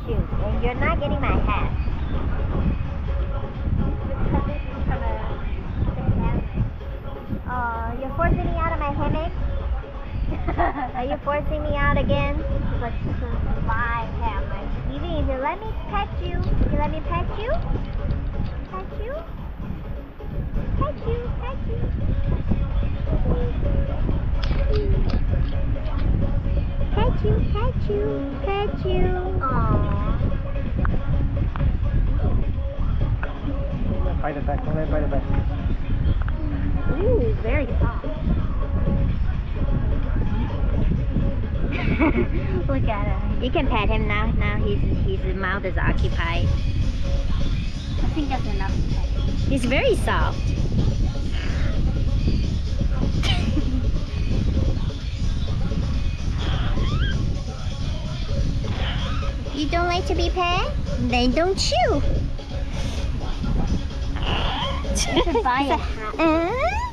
shoes, and you're not getting my hat. Oh, you're forcing me out of my hammock? Are you forcing me out again? But this is my hammock. Even if you let me pet you, you let me pet you? Pet you? Pet you, pet you. Pet you, pet you, pet you. Aww. Bite it back, don't let it bite it back. Ooh, very soft. Look at him. You can pet him now. Now his mouth is occupied. I think that's enough to pet. He's very soft. You don't like to be pet? Then don't chew. You should buy a hat.